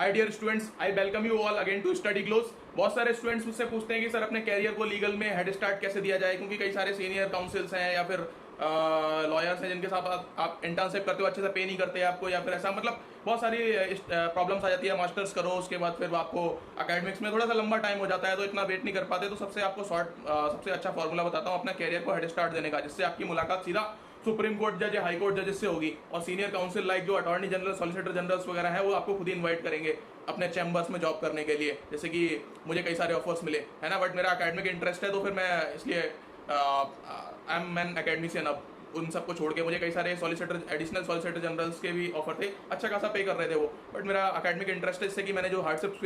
Hi dear students, I welcome you all again to study Glows. बहुत सारे students मुझसे पूछते हैं कि सर अपने कैरियर को लीगल में हेड स्टार्ट कैसे दिया जाए, क्योंकि कई सारे सीनियर काउंसिल्स हैं या फिर लॉयर्स हैं जिनके साथ आप इंटर्नशिप करते हो, अच्छे से पे नहीं करते आपको, या फिर ऐसा मतलब बहुत सारी प्रॉब्लम्स आ जाती है। मास्टर्स करो, उसके बाद फिर आपको अकेडमिक्स में थोड़ा सा लंबा टाइम हो जाता है, तो इतना वेट नहीं कर पाते। तो सबसे आपको सबसे अच्छा फॉर्मूला बताता हूँ अपना कैरियर को हेड स्टार्ट देने का, जिससे आपकी मुलाकात सीधा सुप्रीम कोर्ट जज या हाई कोर्ट जजेस से होगी, और सीनियर काउंसिल लाइक जो अटॉर्नी जनरल, सॉलिसिटर जनरल्स वगैरह है, वो आपको खुद ही इनवाइट करेंगे अपने चैम्बर्स में जॉब करने के लिए। जैसे कि मुझे कई सारे ऑफर्स मिले है ना, बट मेरा एकेडमिक इंटरेस्ट है, तो फिर मैं इसलिए आई एम एन एकेडमिशियन। अब उन सबको छोड़ के मुझे कई सारे सॉलिसिटर, एडिशनल सॉलिसिटर जनरल्स के भी ऑफर थे, अच्छा खासा पे कर रहे थे वो, बट मेरा एकेडमिक इंटरेस्ट है, जिससे कि मैंने जो हार्डशिप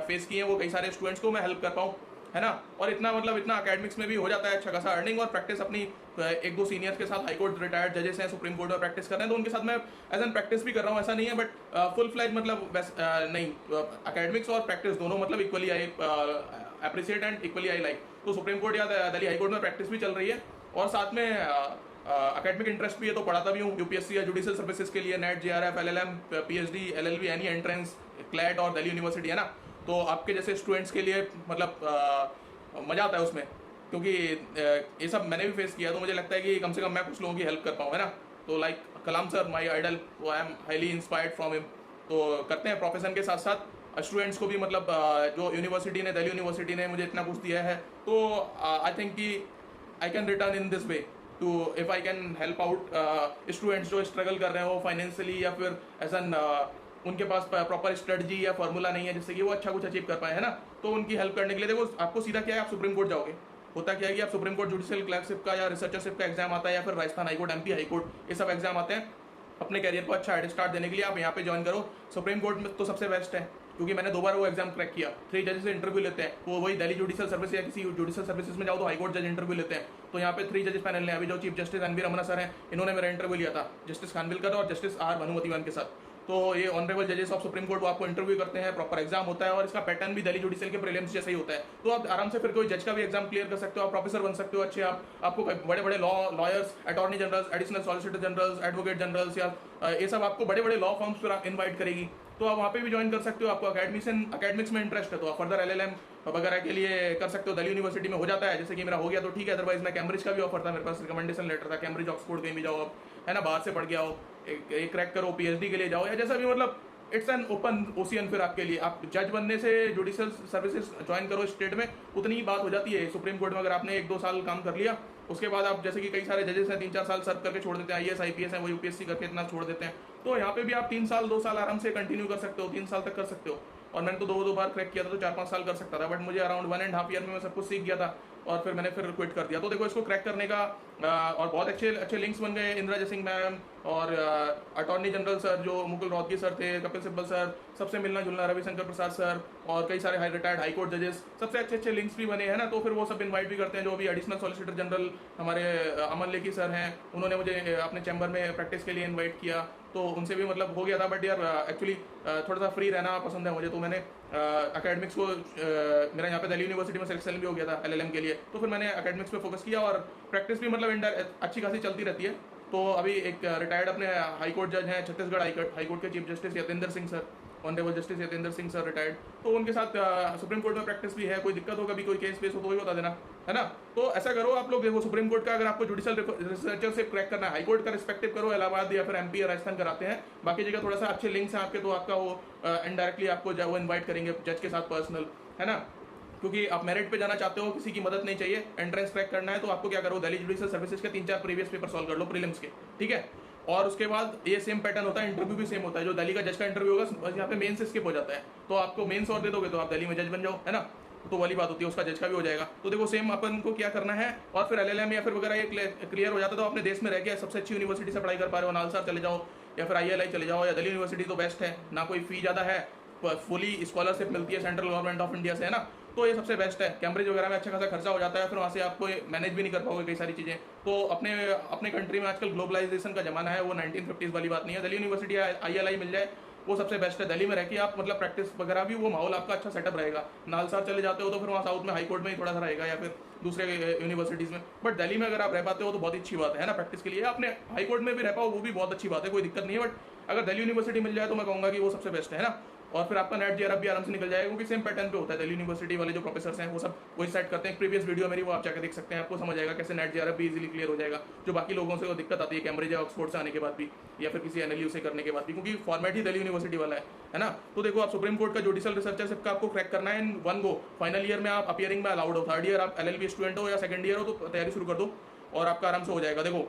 फेस किए हैं वो कई सारे स्टूडेंट्स को मैं हेल्प कर पाऊँ, है ना। और इतना मतलब इतना एकेडमिक्स में भी हो जाता है अच्छा खासा अर्निंग, और प्रैक्टिस अपनी एक दो सीनियर्स के साथ, हाई कोर्ट रिटायर्ड जजेस हैं, सुप्रीम कोर्ट में प्रैक्टिस कर रहे हैं, तो उनके साथ मैं एज एन प्रैक्टिस भी कर रहा हूँ, ऐसा नहीं है, बट फुल फ्लैज मतलब नहीं, एकेडमिक्स और प्रैक्टिस दोनों मतलब equally I appreciate and equally I like. तो सुप्रीम कोर्ट या दिल्ली हाई कोर्ट में प्रैक्टिस भी चल रही है, और साथ में एकेडमिक इंटरेस्ट भी है, तो पढ़ाता भी हूँ यूपीएससी या जुडिशियल सर्विसेज के लिए, net, JRF, LLM, PhD, LLB, any entrance, CLAT और दिल्ली यूनिवर्सिटी, है ना। तो आपके जैसे स्टूडेंट्स के लिए मतलब मजा आता है उसमें, क्योंकि ये सब मैंने भी फेस किया, तो मुझे लगता है कि कम से कम मैं कुछ लोगों की हेल्प कर पाऊँ, है ना। तो like Kalam sir my idol, तो I am highly inspired from him. तो करते हैं प्रोफेशन के साथ साथ स्टूडेंट्स को भी, मतलब जो यूनिवर्सिटी ने, दिल्ली यूनिवर्सिटी ने मुझे इतना कुछ दिया है, तो आई थिंक कि I can return in this way too, if I can help out students जो स्ट्रगल कर रहे हो फाइनेंशियली, या फिर एज एन उनके पास प्रॉपर स्ट्रेटजी या फॉर्मूला नहीं है जिससे कि वो अच्छा कुछ अचीव कर पाए, है ना। तो उनकी हेल्प करने के लिए देखो, आपको सीधा क्या है, आप सुप्रीम कोर्ट जाओगे। होता क्या है कि आप सुप्रीम कोर्ट जुडिशियल क्लर्कशिप का या रिसर्चरशिप का एग्जाम आता है, या फिर राजस्थान हाईकोर्ट, एमपी हाईकोर्ट, ये सब एग्जाम आते हैं। अपने कैरियर को अच्छा हेड स्टार्ट देने के लिए आप यहाँ पे ज्वाइन करो। सुप्रीम कोर्ट में तो सबसे बेस्ट है, क्योंकि मैंने 2 बार वो एग्जाम क्रैक किया। 3 जजेस से इंटरव्यू लेते हैं, वो वही दिल्ली जुडिशियल सर्विस या किसी जुडिशियल सर्विसेज में जाओ तो हाईकोर्ट जज इंटरव्यू लेते हैं। तो यहाँ पे 3 जजेस पैनल ने, अभी जो chief justice N V Ramana sir हैं, इन्होंने मेरा इंटरव्यू लिया था, जस्टिस खानविलकर और जस्टिस आर भानुमतिवन के साथ। तो ये ऑनरेबल जजेस ऑफ सुप्रीम कोर्ट वो आपको इंटरव्यू करते हैं, प्रॉपर एग्जाम होता है, और इसका पैटर्न भी दिल्ली जुडिशियल के प्रीलिम्स जैसा ही होता है। तो आप आराम से फिर कोई जज का भी एग्जाम क्लियर कर सकते हो, आप प्रोफेसर बन सकते हो अच्छे। आपको बड़े बड़े lawyers, attorney generals, additional solicitor generals, advocate generals, या ये सब आपको बड़े बड़े लॉ फर्म्स पर इन्वाइट करेगी, तो आप वहाँ पे भी ज्वाइन कर सकते हो। आपको एकेडमिक्स में इंटरेस्ट है तो आप फर्दर एलएलएम वगैरह के लिए कर सकते हो, दिल्ली यूनिवर्सिटी में हो जाता है, जैसे कि मेरा हो गया तो ठीक है, अदरवाइज मैं कैम्ब्रिज का भी ऑफर था, मेरे पास रिकमेंडेशन लेटर था, कैम्ब्रिज, ऑक्सफोर्ड कहीं भी जाओ आप, है ना, बाहर से पढ़ के आओ, एक क्रैक करो, पीएचडी के लिए जाओ, या जैसा भी, मतलब इट्स एन ओपन ओशियन फिर आपके लिए। आप जज बनने से जुडिशियल सर्विसेज ज्वाइन करो स्टेट में, उतनी ही बात हो जाती है। सुप्रीम कोर्ट में अगर आपने 1-2 साल काम कर लिया, उसके बाद आप, जैसे कि कई सारे जजेस हैं 3-4 साल सर्व करके छोड़ देते हैं, आईएएस आईपीएस हैं वो यूपीएससी करके इतना छोड़ देते हैं, तो यहाँ पे भी आप 3 साल 2 साल आराम से कंटिन्यू कर सकते हो, 3 साल तक कर सकते हो। और मैंने तो 2 बार क्रैक किया था, तो 4-5 साल कर सकता था, बट मुझे अराउंड 1.5 ईयर में मैं सब कुछ सीख गया था, और फिर मैंने फिर क्विट कर दिया। तो देखो, इसको क्रैक करने का और बहुत अच्छे लिंक्स बन गए, इंदिरा सिंह मैम और अटॉर्नी जनरल सर जो मुकुल रोहतगी सर थे, कपिल सिब्बल सर, सबसे मिलना जुलना, रविशंकर प्रसाद सर, और कई सारे रिटायर्ड हाई कोर्ट जजेस, सबसे अच्छे लिंक्स भी बने हैं ना। तो फिर वो सब इन्वाइट भी करते हैं। जो अभी एडिशनल सॉलिसिटर जनरल हमारे अमन लेखी सर हैं, उन्होंने मुझे अपने चैम्बर में प्रैक्टिस के लिए इन्वाइट किया, तो उनसे भी मतलब हो गया था। बट यार एक्चुअली थोड़ा सा फ्री रहना पसंद है मुझे, तो मैंने एकेडमिक्स को मेरा यहाँ पे दिल्ली यूनिवर्सिटी में सिलेक्शन भी हो गया था एलएलएम के लिए, तो फिर मैंने एकेडमिक्स पे फोकस किया, और प्रैक्टिस भी मतलब अच्छी खासी चलती रहती है। तो अभी एक रिटायर्ड अपने हाई कोर्ट जज हैं छत्तीसगढ़ हाई कोर्ट के chief justice Yatendra Singh sir, honourable justice Yatendra Singh sir retired, तो उनके साथ सुप्रीम कोर्ट में प्रैक्टिस भी है। कोई दिक्कत हो, कभी कोई केस वेस हो तो वही बता देना, है ना। तो ऐसा करो आप लोग, देखो सुप्रीम कोर्ट का अगर आपको जुडिशियल रिसर्चरशिप क्रैक करना है, हाई कोर्ट का रिस्पेक्टिव करो, इलाहाबाद या फिर एमपी या राजस्थान कराते हैं, बाकी जगह थोड़ा सा अच्छे लिंक्स हैं आपके, तो आपका वो इनडायरेक्टली आपको वो इन्वाइट करेंगे जज के साथ पर्सनल, है ना। क्योंकि आप मेरिट पे जाना चाहते हो, किसी की मदद नहीं चाहिए, एंट्रेंस क्रैक करना है, तो आपको क्या करो, दिल्ली जुडिशियल सर्विसेज के 3-4 प्रीवियस पेपर सॉल्व कर लो प्रीलिम्स के, ठीक है। और उसके बाद ये सेम पैटर्न होता है, इंटरव्यू भी सेम होता है, जो दिल्ली का जज का इंटरव्यू होगा, बस यहाँ पे मेन से स्किप हो जाता है, तो आपको मेंस और दे दोगे तो आप दिल्ली में जज बन जाओ, है ना। तो वाली बात होती है, उसका जज का भी हो जाएगा। तो देखो सेम अपन को क्या करना है, और फिर एलएलएम या फिर वगैरह ये क्लियर हो जाता है, तो अपने देश में रह के सबसे अच्छी यूनिवर्सिटी से पढ़ाई कर पा रहे हो, नालसार चले जाओ, या फिर आईएलआई चले जाओ, या दिल्ली यूनिवर्सिटी तो बेस्ट है, ना कोई फी ज़्यादा है, फुली स्कॉलरशिप मिलती है सेंट्रल गवर्नमेंट ऑफ इंडिया से, है ना। तो ये सबसे बेस्ट है। कैम्ब्रिज वगैरह में अच्छा खासा खर्चा हो जाता है, फिर वहाँ से आपको मैनेज भी नहीं कर पाओगे कई सारी चीज़ें। तो अपने कंट्री में आजकल ग्लोबलाइजेशन का जमाना है, वो 1950s वाली बात नहीं है। दिल्ली यूनिवर्सिटी आईएलआई मिल जाए वो सबसे बेस्ट है। दिल्ली में रह के आप मतलब प्रैक्टिस वगैरह भी, वो माहौल आपका अच्छा सेटअप रहेगा। नालसार चले जाते हो तो फिर वहाँ साउथ में हाई कोर्ट में ही थोड़ा सा रहेगा, या फिर दूसरे यूनिवर्सिटीज़ में। बट दिल्ली में अगर आप रह पाते हो तो बहुत अच्छी बात है ना, प्रैक्टिस के लिए। अपने हाई कोर्ट में भी रह पाओ वो भी बहुत अच्छी बात है, कोई दिक्कत नहीं है। बट अगर दिल्ली यूनिवर्सिटी मिल जाए तो मैं कहूँगा कि वो सबसे बेस्ट है ना। और फिर आपका नेट जेआरएफ भी आराम से निकल जाएगा, क्योंकि सेम पैटर्न पे होता है। दिल्ली यूनिवर्सिटी वाले जो प्रोफेसर हैं वो सब वही सेट करते हैं। प्रीवियस वीडियो मेरी वो आप जाकर देख सकते हैं, आपको समझ आएगा कैसे नेट जेआरएफ भी इजीली क्लियर हो जाएगा, जो बाकी लोगों से वो दिक्कत आती है कैम्ब्रिज या ऑक्सफोर्ड से आने के बाद भी, या फिर किसी एनएलयू से करने के बाद भी, क्योंकि फॉर्मेट ही दिल्ली यूनिवर्सिटी वाला है ना। तो देखो आप सुप्रीम कोर्ट का जुडिशियल रिसर्चरशिप का आपको क्रैक करना है in one go. Final year में आप अपियरिंग में अलाउड हो, थर्ड ईयर आप एलएलबी स्टूडेंट हो या सेकंड ईयर हो तो तैयारी शुरू कर दो और आपका आराम से हो जाएगा। देखो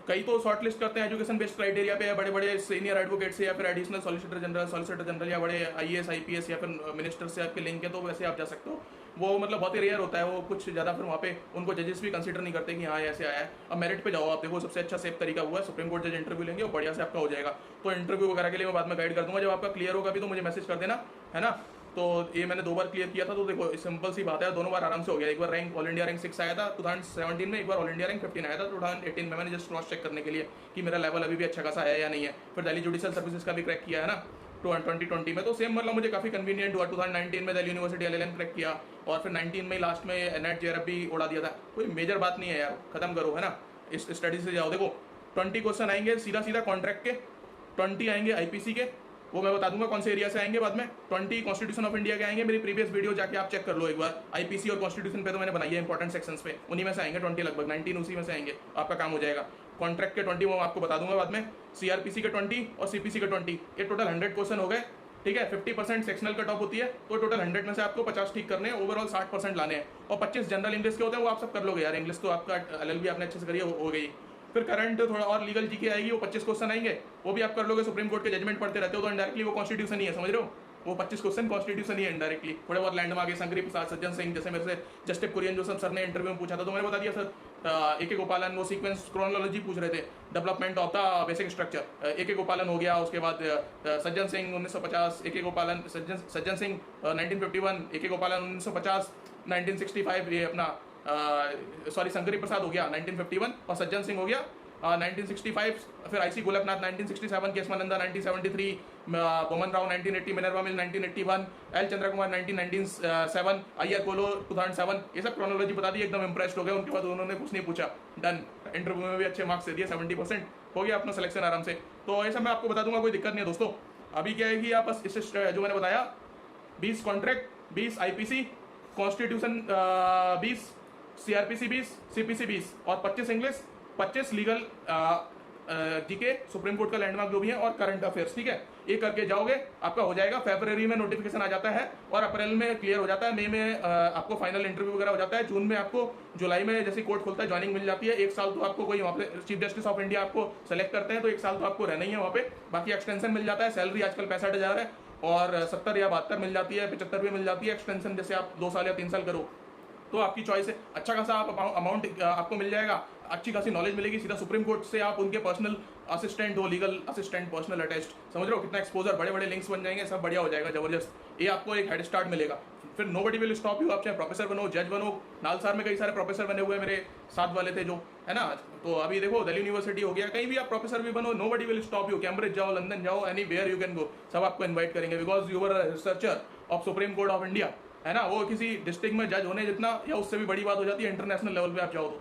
कई तो शॉर्ट लिस्ट करते हैं एजुकेशन बेस्ड क्राइटेरिया पे, बड़े बड़े सीनियर एडवोकेट से या फिर एडिशनल सॉलिसिटर जनरल या बड़े आईएएस आईपीएस या फिर मिनिस्टर से आपके लिंक है, तो वैसे आप जा सकते हो। वो मतलब बहुत ही रेयर होता है, वो कुछ ज़्यादा फिर वहाँ पे उनको जजेस भी कंसीडर नहीं करते कि हाँ ऐसे आया है। अब मेरिट पे जाओ आप, देखो सबसे अच्छा सेफ तरीका हुआ है, सुप्रीम कोर्ट जज इंटरव्यू लेंगे और बढ़िया से आपका हो जाएगा। तो इंटरव्यू वगैरह के लिए मैं बाद में गाइड कर दूंगा, जब आपका क्लियर होगा भी तो मुझे मैसेज कर देना, है ना। तो ये मैंने 2 बार क्लियर किया था, तो देखो सिंपल सी बात है, दोनों बार आराम से हो गया। एक बार रैंक ऑल इंडिया रैंक 6 आया था 2017 में, एक बार ऑल इंडिया रैंक 15 आया था 2018 में। मैंने जस्ट क्रॉस चेक करने के लिए कि मेरा लेवल अभी भी अच्छा खासा है या नहीं है। फिर दिल्ली जुडिशियल सर्विसेज का भी क्रैक किया है ना 2020 में, तो सेम मतलब मुझे काफी कन्वीनियंट हुआ। 2019 में दिल्ली यूनिवर्सिटी एलएलएम क्रैक किया और फिर 19 में लास्ट में नेट जेआरएफ भी उड़ा दिया था। कोई मेजर बात नहीं है यार, खत्म करो, है ना। इस स्टडी से जाओ। देखो 20 क्वेश्चन आएंगे सीधा सीधा कॉन्ट्रैक्ट के, 20 आएंगे आईपीसी के, वो मैं बता दूंगा कौन से एरिया से आएंगे बाद में। 20 कॉन्स्टिट्यूशन ऑफ इंडिया के आएंगे, मेरी प्रीवियस वीडियो जाके आप चेक कर लो एक बार। आईपीसी और कॉन्स्टिट्यूशन पे तो मैंने बनाई है इंपॉर्टेंट सेक्शंस पे, उन्हीं में से आएंगे 20 लगभग, 19 उसी में से आएंगे, आपका काम हो जाएगा। कॉन्ट्रैक्ट के 20 वो आपको बता दूंगा बाद में, सीआरपीसी के 20 और सीपीसी के 20, ये टोटल 100 क्वेश्चन हो गए, ठीक है। 50% सेक्शनल कट ऑफ होती है, तो टोटल 100 में से आपको 50 ठीक करने हैं, ओवरऑल 60% लाने हैं। और 25 जनरल इंग्लिश के होते हैं, वो आप सब कर लोगे यार, इंग्लिश तो आपका एलएलबी आपने अच्छे से करी हो गई। फिर करंट थोड़ा और लीगल जीके आएगी, वो 25 क्वेश्चन आएंगे, वो भी आप कर लोगे। सुप्रीम कोर्ट के जजमेंट पढ़ते रहते हो तो इनडायरेक्टली वो कॉन्स्टिट्यूशन ही है, समझ रहे हो। वो 25 क्वेश्चन कॉन्स्टिट्यूशन ही है इनडायरेक्टली। थोड़े बहुत लैंडमार्क है, संग्री प्रसाद, सज्जन सिंह, जैसे मेरे से जस्टिस कुरियन जो सर ने इंटरव्यू में पूछा था, तो मैंने बता दिया सर। ए के गोपालन वो सीक्वेंस क्रोनोलॉजी पूछ रहे थे, development of the basic structure. A K Gopalan हो गया, उसके बाद सज्जन सिंह 1950, ए के गोपालन सज्जन सिंह 1951, ए के गोपालन 1950, 1965 ये अपना सॉरी शंकरी प्रसाद हो गया 1951 और सज्जन सिंह हो गया 1965। फिर आईसी गोलकनाथ 1967, केशवानंदा 1973, बोमन राव 1980, मिनर्वा मिल 1981, एल चंद्र कुमार 1997, अय्यर कोलो 2007। ये सब क्रोनोलॉजी बता दी, एकदम इंप्रेस्ड हो गए। उनके बाद उन्होंने कुछ नहीं पूछा, डन। इंटरव्यू में भी अच्छे मार्क्स दे दिए, 70% हो गया अपना सिलेक्शन आराम से। तो ऐसा मैं आपको बता दूंगा, कोई दिक्कत नहीं है दोस्तों। अभी क्या है कि आप बस इस जो मैंने बताया 20 contract, 20 IPC, constitution 20, CrPC 20, CPC 20 और 25 English, 25 legal GK, supreme court का लैंडमार्क जो भी है, और करंट अफेयर्स, ठीक है। ये करके जाओगे आपका हो जाएगा। फरवरी में नोटिफिकेशन आ जाता है और अप्रैल में क्लियर हो जाता है, मई में आपको फाइनल इंटरव्यू वगैरह हो जाता है, जून में आपको, जुलाई में जैसे कोर्ट खुलता है ज्वाइनिंग मिल जाती है। 1 साल तो आपको कोई वहाँ पे चीफ जस्टिस ऑफ इंडिया आपको सेलेक्ट करते हैं, तो 1 साल तो आपको रहना ही है वहाँ पे। बाकी एक्सटेंशन मिल जाता है, सैलरी आजकल 65,000 है और 70 या 72 मिल जाती है, 75 भी मिल जाती है एक्सटेंशन, जैसे आप 2 साल या 3 साल करो तो आपकी चॉइस है। अच्छा खासा आप अमाउंट आपको मिल जाएगा, अच्छी खासी नॉलेज मिलेगी। सीधा सुप्रीम कोर्ट से आप उनके पर्सनल असिस्टेंट हो, लीगल असिस्टेंट, पर्सनल अटैच्ड, समझ रहे हो कितना एक्सपोजर, बड़े बड़े लिंक्स बन जाएंगे, सब बढ़िया हो जाएगा, जबरदस्त। ये आपको एक हेड स्टार्ट मिलेगा। फिर नोबडी विल स्टॉप यू, आप चाहे प्रोफेसर बनो, जज बनो। नालसार में कई सारे प्रोफेसर बने हुए मेरे साथ वाले थे जो, है ना। तो अभी देखो दिल्ली यूनिवर्सिटी हो गया, कहीं भी आप प्रोफेसर भी बनो, nobody will stop you. Cambridge जाओ, लंदन जाओ, anywhere you can go, सब आपको इन्वाइट करेंगे, because you are researcher of supreme court of India, है ना। वो किसी डिस्ट्रिक्ट में जज होने जितना या उससे भी बड़ी बात हो जाती है इंटरनेशनल लेवल पे आप जाओ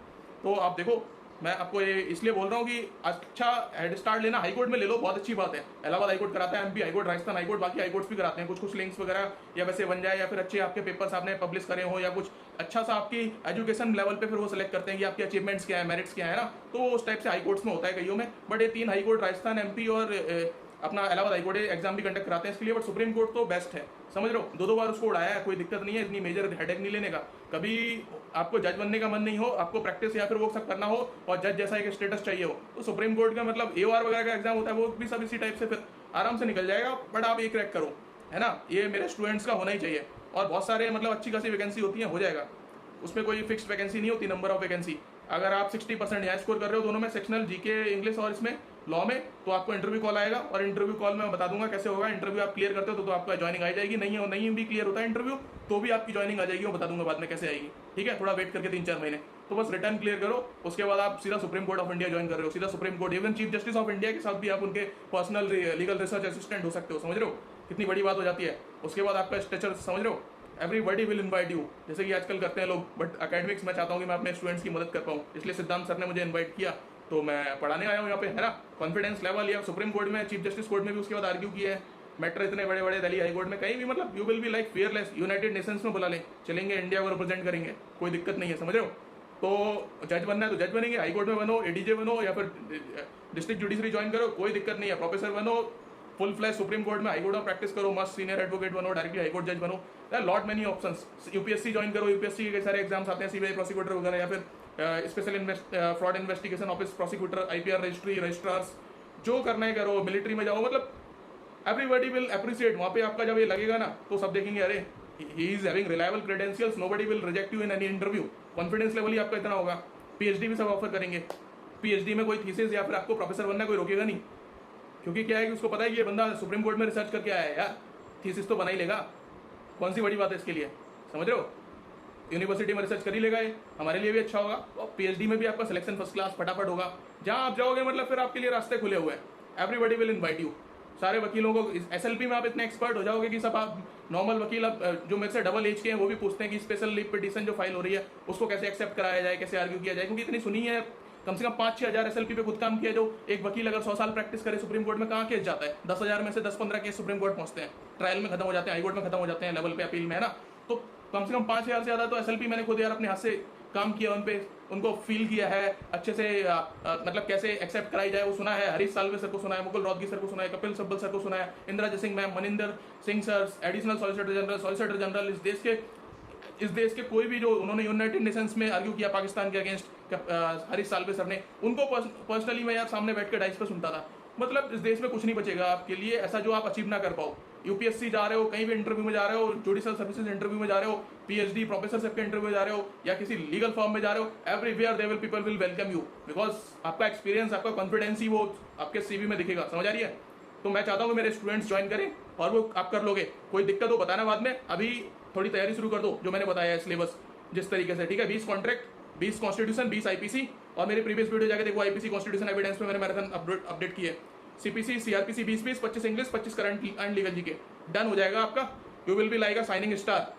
तो आप देखो, मैं आपको ये इसलिए बोल रहा हूँ कि अच्छा हेड स्टार्ट लेना। हाईकोर्ट में ले लो, बहुत अच्छी बात है। इलाहाबाद हाईकोर्ट कराता है, एमपी हाईकोर्ट, राजस्थान हाईकोर्ट, बाकी हाईकोर्ट्स भी कराते हैं। कुछ लिंक्स वगैरह या वैसे बन जाए, या फिर अच्छे आपके पेपर्स आपने पब्लिश करे हो, या कुछ अच्छा सा आपकी एजुकेशन लेवल पे फिर वो सिलेक्ट करते हैं कि आपके अचीवमेंट्स क्या है, मेरिट्स क्या है ना। तो उस टाइप से हाईकोर्ट्स में होता है कईयों में। बट ये 3 हाईकोर्ट, राजस्थान, एमपी और अपना इलाहाबाद हाईकोर्ट, एग्जाम भी कंडक्ट कराते हैं इसके लिए। बट सुप्रीम कोर्ट तो बेस्ट है, समझ लो। 2 बार उसको उड़ाया है, कोई दिक्कत नहीं है, इतनी मेजर हेडेक नहीं लेने का। कभी आपको जज बनने का मन नहीं हो, आपको प्रैक्टिस या फिर वो सब करना हो और जज जैसा एक स्टेटस चाहिए हो, तो सुप्रीम कोर्ट का मतलब AOR वगैरह का एग्जाम होता है, वो भी सब इसी टाइप से फिर आराम से निकल जाएगा। बट आप ये क्रैक करो, है ना। ये मेरे स्टूडेंट्स का होना ही चाहिए। और बहुत सारे मतलब अच्छी खासी वैकेंसी होती है, हो जाएगा। उसमें कोई फिक्स वैकेंसी नहीं होती, नंबर ऑफ वैकेंसी। अगर आप 60% यहाँ स्कोर कर रहे हो दोनों में, सेक्शनल, जीके, इंग्लिश और इसमें लॉ में, तो आपको इंटरव्यू कॉल आएगा। और इंटरव्यू कॉल में मैं बता दूंगा कैसे होगा। इंटरव्यू आप क्लियर करते हो तो आपका ज्वाइनिंग आ जाएगी, नहीं भी क्लियर होता है इंटरव्यू तो भी आपकी ज्वाइनिंग आ जाएगी, वो बता दूंगा बाद में कैसे आएगी, ठीक है। थोड़ा वेट करके 3-4 महीने। तो बस रिटर्न क्लियर करो, उसके बाद आप सीधा supreme court of India join कर रहे हो, सीधा supreme court. Even chief justice of India के साथ भी आप उनके पर्सनल लीगल रिसर्च असिस्टेंट हो सकते हो, समझ रहे हो कितनी बड़ी बात हो जाती है। उसके बाद आपका स्ट्रेचर, समझ रहे हो, एवरीबडी विल इनवाइट यू, जैसे कि आजकल करते हैं लोग। बट अकेडमिक्स मैं चाहता हूँ कि मैं अपने स्टूडेंट्स की मदद कर पाऊँ, इसलिए सिद्धांत सर ने मुझे इन्वाइट किया तो मैं पढ़ाने आया हूँ यहाँ पे, है ना। कॉन्फिडेंस लेवल या सुप्रीम कोर्ट में, चीफ जस्टिस कोर्ट में भी उसके बाद आर्ग्यू किया है, मैटर इतने बड़े बड़े, दिल्ली हाई कोर्ट में, कहीं भी, मतलब you will be like fearless, United Nations में बुला लें, चलेंगे, इंडिया को रिप्रेजेंट करेंगे, कोई दिक्कत नहीं है, समझ रहे हो। तो जज बनना है तो जज बनेंगे, हाई कोर्ट में बनो, एडीजे बनो, या फिर डिस्ट्रिक्ट जुडिशरी ज्वाइन करो, कोई दिक्कत नहीं है, प्रोफेसर बनो, फुल फ्लैश सुप्रीम कोर्ट में, हाई कोर्ट में प्रैक्टिस करो, मस्त सीनियर एडवोकेट बनो, डायरेक्टली हाई कोर्ट जज बनो, lot many options. UPSC join करो, यूपीएससी के सारे एग्जाम्स आते हैं, सीबीआई प्रोसिक्यूटर वगैरह, या फिर special fraud investigation office prosecutor, IPR registry, registrars, जो करना है करो, मिलिट्री में जाओ, मतलब एवरीबडी विल अप्रिशिएट। वहाँ पे आपका जब ये लगेगा ना तो सब देखेंगे, अरे he is having reliable credentials, nobody will reject you in any interview. Confidence level ही आपका इतना होगा। पीएचडी भी सब ऑफर करेंगे, पीएचडी में कोई थीसिस या फिर आपको प्रोफेसर बनना कोई रोकेगा नहीं, क्योंकि क्या है कि उसको पता है कि ये बंदा सुप्रीम कोर्ट में रिसर्च करके आया है यार, थीसिस तो बना ही लेगा, कौन सी बड़ी बात है इसके लिए, समझ रहे हो। यूनिवर्सिटी में रिसर्च कर ही लेगा, ये हमारे लिए भी अच्छा होगा। और पीएचडी में भी आपका सिलेक्शन फर्स्ट क्लास फटाफट होगा, जहाँ आप जाओगे मतलब फिर आपके लिए रास्ते खुले हुए हैं, एवरीबडी विल इनवाइट यू। सारे वकीलों को, एसएलपी में आप इतने एक्सपर्ट हो जाओगे कि सब आप नॉर्मल वकील, अब जो मेरे से डबल एज के हैं वो भी पूछते हैं कि स्पेशल लीव पिटीशन जो फाइल हो रही है उसको कैसे एक्सेप्ट कराया जाए, कैसे आर्ग्यू किया जाए, क्योंकि इतनी सुनी है, कम से कम 5-6 हज़ार एसएलपी पे खुद काम किया। जो एक वकील अगर 100 साल प्रैक्टिस करे सुप्रीम कोर्ट में, कहाँ केस जाता है, 10,000 में से 10-15 केस सुप्रीम कोर्ट पहुंचते हैं, ट्रायल में खत्म हो जाते हैं, हाई कोर्ट में खत्म हो जाते हैं, लेवल पे अपील में, है ना। तो कम से कम 5,000 से ज़्यादा तो एसएलपी मैंने खुद यार अपने हाथ से काम किया, उन पे उनको फील किया है अच्छे से, मतलब कैसे एक्सेप्ट कराई जाए वो सुना है। हरीश साल्वे सर को सुना है, मुकुल रोहतगी सर को सुना है, कपिल सिब्बल सर को सुना है, Indira Jaising ma'am, Maninder Singh sir, additional solicitor general इस देश के कोई भी जो उन्होंने यूनाइटेड नेशंस में आर्ग्यू किया पाकिस्तान के अगेंस्ट, हरीश साल्वे सर ने, उनको पर्सनली मैं यार सामने बैठ कर डाइस पर सुनता था। मतलब इस देश में कुछ नहीं बचेगा आपके लिए ऐसा जो आप अचीव ना कर पाओ। यूपीएससी जा रहे हो, कहीं भी इंटरव्यू में जा रहे हो, जुडिशियल सर्विसेज इंटरव्यू में जा रहे हो, पीएचडी प्रोफेसरशिप के इंटरव्यू में जा रहे हो, या किसी लीगल फर्म में जा रहे हो, everywhere they will people will welcome you, because आपका एक्सपीरियंस, आपका कॉन्फिडेंस ही वो आपके सीवी में दिखेगा, समझ आ रही है। तो मैं चाहता हूँ मेरे स्टूडेंट्स ज्वाइन करें और वो आप कर लोगे। कोई दिक्कत हो बताना बाद में, अभी थोड़ी तैयारी शुरू कर दो, जो मैंने बताया है सिलेबस जिस तरीके से, ठीक है। 20 कॉन्ट्रैक्ट, 20 कॉन्स्टिट्यूशन, 20 आईपीसी, और मेरी प्रीवियस वीडियो जाके देखो, आईपीसी कॉन्स्टिट्यूशन एविडेंस में मैंने मैराथन अपडेट किए। CPC, CrPC 20-20, 25 English, 25 current and legal GK, done हो जाएगा आपका। You will be like a signing star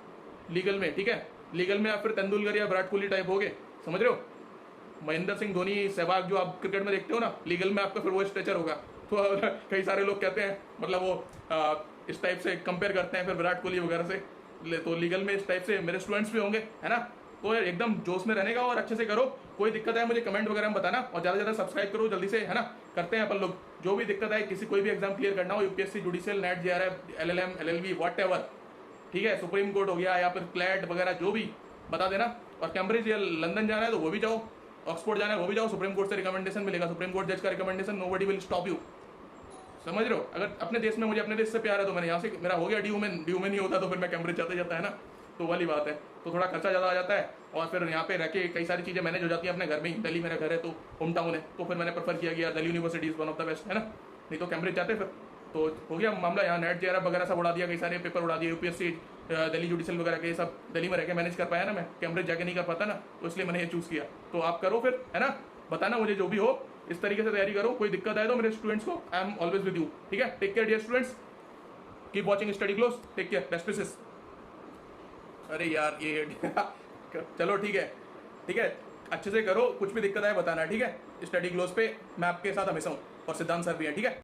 legal में, ठीक है। लीगल में आप फिर तेंदुलकर या विराट कोहली टाइप हो गए, समझ रहे हो। महेंद्र सिंह धोनी, सहवाग जो आप क्रिकेट में देखते हो ना, लीगल में आपका फिर वो स्ट्रेचर होगा। तो कई सारे लोग कहते हैं, मतलब वो इस टाइप से कंपेयर करते हैं फिर विराट कोहली वगैरह से, तो लीगल में इस टाइप से मेरे स्टूडेंट्स भी होंगे, है ना। तो एकदम जोश में रहने का और अच्छे से करो। कोई दिक्कत है मुझे कमेंट वगैरह में बताना, और ज़्यादा से ज़्यादा सब्सक्राइब करो जल्दी से, है ना। करते हैं अपन लोग, जो भी दिक्कत है, किसी कोई भी एग्जाम क्लियर करना हो, UPSC, judicial, net, JRF, LLM, LLB, whatever, ठीक है, सुप्रीम कोर्ट हो गया या फिर क्लैट वगैरह, जो भी बता देना। और कैम्ब्रिज या लंदन जाना है तो वो भी जाओ, ऑक्सफोर्ड जाना है वो भी जाओ, सुप्रीम कोर्ट से रिकमेंडेशन मिलेगा, सुप्रीम कोर्ट जज का recommendation, nobody will stop you, समझ रहे हो। अगर अपने देश में, मुझे अपने देश से प्यार है तो मैंने यहाँ से, मेरा हो गया ड्यू में नहीं होता तो फिर मैं कैम्ब्रिज जाते जाता है ना, तो वाली बात है। तो थोड़ा खर्चा ज़्यादा आ जाता है, और फिर यहाँ पे रह के कई सारी चीज़ें मैनेज हो जाती हैं अपने घर में ही। दिल्ली मेरा घर है तो होम टाउन है, तो फिर मैंने प्रेफर किया कि यार Delhi university is one of the best, है ना। नहीं तो कैम्ब्रिज जाते फिर तो हो गया मामला। यहाँ नेट, जेआरएफ वगैरह सब उड़ा दिया, कई सारे पेपर उड़ा दिए, यूपीएससी, दिल्ली जुडिशियल वगैरह के, सब दिल्ली में रह के मैनेज कर पाया ना मैं, कैम्ब्रिज जाके नहीं कर पाता ना, तो इसलिए मैंने ये चूज़ किया। तो आप करो फिर, है ना, बताना मुझे जो भी हो, इस तरीके से तैयारी करो। कोई दिक्कत आए तो मेरे स्टूडेंट्स को, I am always with you, ठीक है। Take care dear students, keep watching study close, take care, best wishes. अरे यार ये चलो ठीक है, अच्छे से करो, कुछ भी दिक्कत आए बताना, ठीक है। स्टडी क्लोज पे मैं आपके साथ हमेशा हूँ, और सिद्धांत सर भी है, ठीक है।